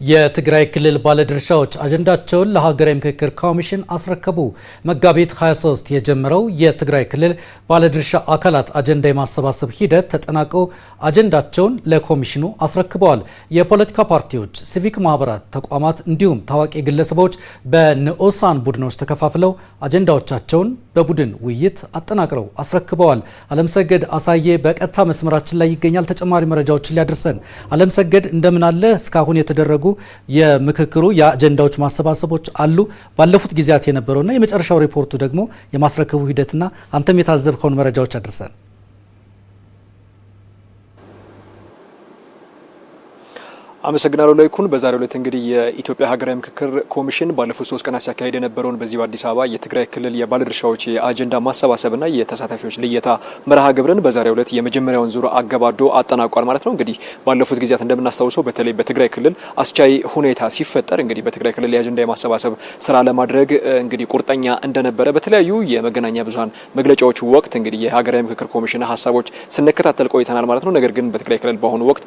የትግራይ ክልል ባለድርሻዎች አጀንዳቸውን ለሀገራዊ ምክክር ኮሚሽን አስረከቡ። መጋቢት 23 የጀመረው የትግራይ ክልል ባለድርሻ አካላት አጀንዳ የማሰባሰብ ሂደት ተጠናቀው አጀንዳቸውን ለኮሚሽኑ አስረክበዋል። የፖለቲካ ፓርቲዎች፣ ሲቪክ ማህበራት፣ ተቋማት እንዲሁም ታዋቂ ግለሰቦች በንዑሳን ቡድኖች ተከፋፍለው አጀንዳዎቻቸውን በቡድን ውይይት አጠናቅረው አስረክበዋል። አለምሰገድ አሳዬ በቀጥታ መስመራችን ላይ ይገኛል። ተጨማሪ መረጃዎችን ሊያደርሰን። አለምሰገድ እንደምን አለ? እስካሁን የተደረጉ የምክክሩ የአጀንዳዎች ማሰባሰቦች አሉ። ባለፉት ጊዜያት የነበረውና የመጨረሻው ሪፖርቱ ደግሞ የማስረከቡ ሂደትና አንተም የታዘብከውን መረጃዎች አድርሰን። አመሰግናለሁ ላይኩን። በዛሬው ዕለት እንግዲህ የኢትዮጵያ ሀገራዊ ምክክር ኮሚሽን ባለፉት 3 ቀናት ሲያካሂድ የነበረውን በዚህ በአዲስ አበባ የትግራይ ክልል የባለድርሻዎች የአጀንዳ ማሰባሰብና የተሳታፊዎች ልየታ መርሃ ግብርን በዛሬው ዕለት የመጀመሪያውን ዙር አገባዶ አጠናቋል ማለት ነው። እንግዲህ ባለፉት ጊዜያት እንደምናስታውሰው በተለይ በትግራይ ክልል አስቻይ ሁኔታ ሲፈጠር እንግዲህ በትግራይ ክልል የአጀንዳ የማሰባሰብ ስራ ለማድረግ እንግዲህ ቁርጠኛ እንደነበረ በተለያዩ የመገናኛ ብዙሃን መግለጫዎች ወቅት እንግዲህ የሀገራዊ ምክክር ኮሚሽን ሀሳቦች ስንከታተል ቆይተናል ማለት ነው። ነገር ግን በትግራይ ክልል በአሁኑ ወቅት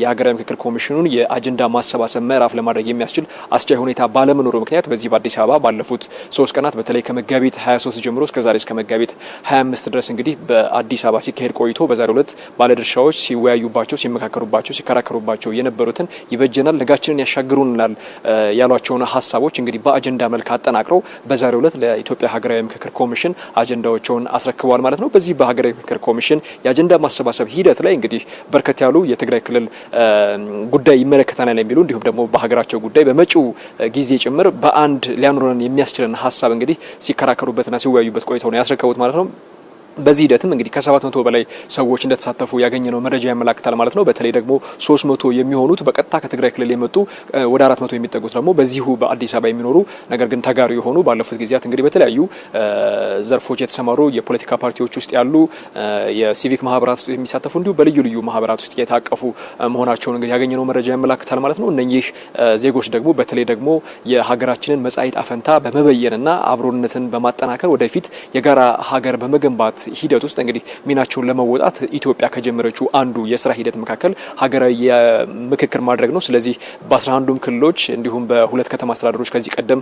የሀገራዊ ምክክር ኮሚሽኑ የአጀንዳ ማሰባሰብ ምዕራፍ ለማድረግ የሚያስችል አስቻይ ሁኔታ ባለመኖሩ ምክንያት በዚህ በአዲስ አበባ ባለፉት 3 ቀናት በተለይ ከመጋቢት 23 ጀምሮ እስከ ዛሬ እስከ መጋቢት 25 ድረስ እንግዲህ በአዲስ አበባ ሲካሄድ ቆይቶ በዛሬው ዕለት ባለድርሻዎች ሲወያዩባቸው፣ ሲመካከሩባቸው፣ ሲከራከሩባቸው የነበሩትን ይበጀናል፣ ነጋችንን ያሻግሩናል ያሏቸውን ሀሳቦች እንግዲህ በአጀንዳ መልክ አጠናቅረው በዛሬው ዕለት ለኢትዮጵያ ሀገራዊ ምክክር ኮሚሽን አጀንዳዎችን አስረክበዋል ማለት ነው። በዚህ በሀገራዊ ምክክር ኮሚሽን የአጀንዳ ማሰባሰብ ሂደት ላይ እንግዲህ በርከት ያሉ የትግራይ ክልል ጉዳይ ይመለከታናል የሚሉ እንዲሁም ደግሞ በሀገራቸው ጉዳይ በመጪው ጊዜ ጭምር በአንድ ሊያኖረን የሚያስችለን ሀሳብ እንግዲህ ሲከራከሩበትና ሲወያዩበት ቆይተው ነው ያስረከቡት ማለት ነው። በዚህ ሂደትም እንግዲህ ከ700 በላይ ሰዎች እንደተሳተፉ ያገኘነው መረጃ ያመላክታል ማለት ነው። በተለይ ደግሞ 300 የሚሆኑት በቀጥታ ከትግራይ ክልል የመጡ ወደ 400 የሚጠጉት ደግሞ በዚሁ በአዲስ አበባ የሚኖሩ ነገር ግን ተጋሩ የሆኑ ባለፉት ጊዜያት እንግዲህ በተለያዩ ዘርፎች የተሰማሩ የፖለቲካ ፓርቲዎች ውስጥ ያሉ የሲቪክ ማህበራት ውስጥ የሚሳተፉ እንዲሁ በልዩ ልዩ ማህበራት ውስጥ የታቀፉ መሆናቸውን እንግዲህ ያገኘነው መረጃ ያመላክታል ማለት ነው። እነኚህ ዜጎች ደግሞ በተለይ ደግሞ የሀገራችንን መጻኢ ዕጣ ፈንታ በመበየንና አብሮነትን በማጠናከር ወደፊት የጋራ ሀገር በመገንባት ሂደት ውስጥ እንግዲህ ሚናቸውን ለመወጣት ኢትዮጵያ ከጀመረችው አንዱ የስራ ሂደት መካከል ሀገራዊ ምክክር ማድረግ ነው። ስለዚህ በ11ዱም ክልሎች እንዲሁም በሁለት ከተማ አስተዳደሮች ከዚህ ቀደም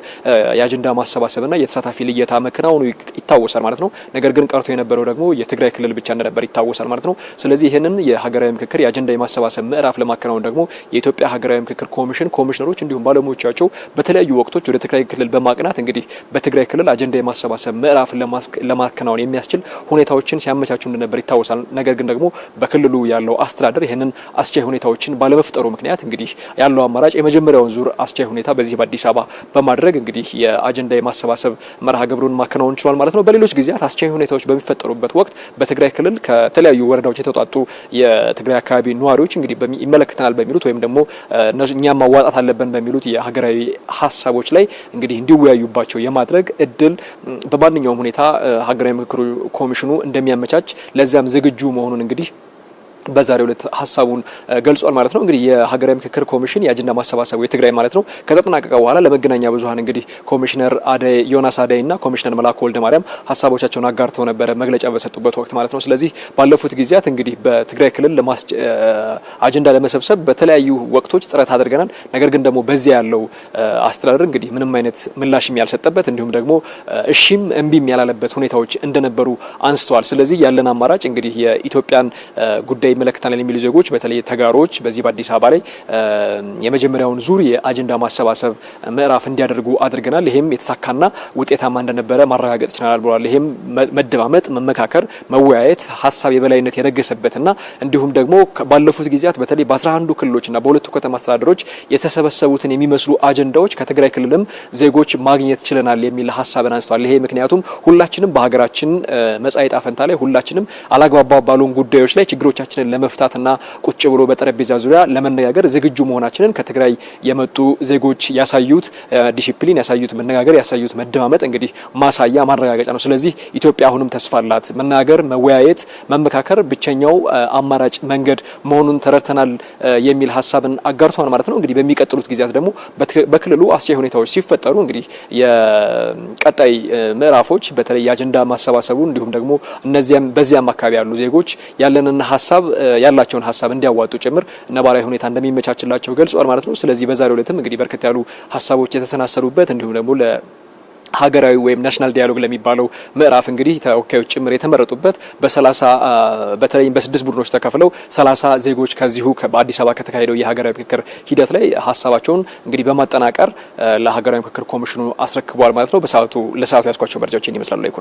የአጀንዳ ማሰባሰብና የተሳታፊ ልየታ መከናወኑ ይታወሳል ማለት ነው። ነገር ግን ቀርቶ የነበረው ደግሞ የትግራይ ክልል ብቻ እንደነበር ይታወሳል ማለት ነው። ስለዚህ ይህንን የሀገራዊ ምክክር የአጀንዳ የማሰባሰብ ምዕራፍ ለማከናወን ደግሞ የኢትዮጵያ ሀገራዊ ምክክር ኮሚሽን ኮሚሽነሮች እንዲሁም ባለሙያዎቻቸው በተለያዩ ወቅቶች ወደ ትግራይ ክልል በማቅናት እንግዲህ በትግራይ ክልል አጀንዳ የማሰባሰብ ምዕራፍ ለማከናወን የሚያስችል ሁኔታዎችን ሲያመቻቹ እንደነበር ይታወሳል። ነገር ግን ደግሞ በክልሉ ያለው አስተዳደር ይህንን አስቻይ ሁኔታዎችን ባለመፍጠሩ ምክንያት እንግዲህ ያለው አማራጭ የመጀመሪያውን ዙር አስቻይ ሁኔታ በዚህ በአዲስ አበባ በማድረግ እንግዲህ የአጀንዳ የማሰባሰብ መርሃ ግብሩን ማከናወን ችሏል ማለት ነው። በሌሎች ጊዜያት አስቻይ ሁኔታዎች በሚፈጠሩበት ወቅት በትግራይ ክልል ከተለያዩ ወረዳዎች የተውጣጡ የትግራይ አካባቢ ነዋሪዎች እንግዲህ ይመለከተናል በሚሉት ወይም ደግሞ እኛም ማዋጣት አለብን በሚሉት የሀገራዊ ሀሳቦች ላይ እንግዲህ እንዲወያዩባቸው የማድረግ እድል በማንኛውም ሁኔታ ሀገራዊ ምክክሩ ኮሚሽኑ እንደሚያመቻች ለዛም ዝግጁ መሆኑን እንግዲህ በዛሬው ዕለት ሀሳቡን ገልጿል ማለት ነው። እንግዲህ የሀገራዊ ምክክር ኮሚሽን የአጀንዳ ማሰባሰቡ የትግራይ ማለት ነው ከተጠናቀቀ በኋላ ለመገናኛ ብዙሃን እንግዲህ ኮሚሽነር ዮናስ አዳይና ኮሚሽነር መላኩ ወልደ ማርያም ሀሳቦቻቸውን አጋርተው ነበረ መግለጫ በሰጡበት ወቅት ማለት ነው። ስለዚህ ባለፉት ጊዜያት እንግዲህ በትግራይ ክልል አጀንዳ ለመሰብሰብ በተለያዩ ወቅቶች ጥረት አድርገናል። ነገር ግን ደግሞ በዚያ ያለው አስተዳደር እንግዲህ ምንም አይነት ምላሽም ያልሰጠበት እንዲሁም ደግሞ እሺም እምቢም ያላለበት ሁኔታዎች እንደነበሩ አንስተዋል። ስለዚህ ያለን አማራጭ እንግዲህ የኢትዮጵያን ጉዳይ ይመለከታናል የሚሉ ዜጎች በተለይ ተጋሮች በዚህ በአዲስ አበባ ላይ የመጀመሪያውን ዙር የአጀንዳ ማሰባሰብ ምዕራፍ እንዲያደርጉ አድርገናል። ይሄም የተሳካና ውጤታማ እንደነበረ ማረጋገጥ ይችላል ብለዋል። ይሄም መደማመጥ፣ መመካከር፣ መወያየት ሀሳብ የበላይነት የነገሰበትና እንዲሁም ደግሞ ባለፉት ጊዜያት በተለይ በ11ዱ ክልሎችና በሁለቱ ከተማ አስተዳደሮች የተሰበሰቡትን የሚመስሉ አጀንዳዎች ከትግራይ ክልልም ዜጎች ማግኘት ችለናል የሚል ሀሳብን አንስተዋል። ይሄ ምክንያቱም ሁላችንም በሀገራችን መጻኢ ዕጣ ፈንታ ላይ ሁላችንም አላግባባ ባሉን ጉዳዮች ላይ ችግሮቻችንን ለመፍታትና ቁጭ ብሎ በጠረጴዛ ዙሪያ ለመነጋገር ዝግጁ መሆናችንን ከትግራይ የመጡ ዜጎች ያሳዩት ዲሲፕሊን፣ ያሳዩት መነጋገር፣ ያሳዩት መደማመጥ እንግዲህ ማሳያ ማረጋገጫ ነው። ስለዚህ ኢትዮጵያ አሁንም ተስፋ አላት። መናገር፣ መወያየት፣ መመካከር ብቸኛው አማራጭ መንገድ መሆኑን ተረድተናል የሚል ሀሳብን አጋርቷል ማለት ነው። እንግዲህ በሚቀጥሉት ጊዜያት ደግሞ በክልሉ አስቻይ ሁኔታዎች ሲፈጠሩ እንግዲህ የቀጣይ ምዕራፎች በተለይ የአጀንዳ ማሰባሰቡ እንዲሁም ደግሞ እነዚያም በዚያም አካባቢ ያሉ ዜጎች ያለንን ሀሳብ ያላቸውን ሀሳብ እንዲያዋጡ ጭምር ነባራዊ ሁኔታ እንደሚመቻችላቸው ገልጿል ማለት ነው። ስለዚህ በዛሬው ዕለትም እንግዲህ በርከት ያሉ ሀሳቦች የተሰናሰሩበት እንዲሁም ደግሞ ሀገራዊ ወይም ናሽናል ዲያሎግ ለሚባለው ምዕራፍ እንግዲህ ተወካዮች ጭምር የተመረጡበት በ30 በተለይም በ6 ቡድኖች ተከፍለው 30 ዜጎች ከዚሁ በአዲስ አበባ ከተካሄደው የሀገራዊ ምክክር ሂደት ላይ ሀሳባቸውን እንግዲህ በማጠናቀር ለሀገራዊ ምክክር ኮሚሽኑ አስረክቧል ማለት ነው። ለሰዓቱ ያስኳቸው መረጃዎች ይመስላሉ።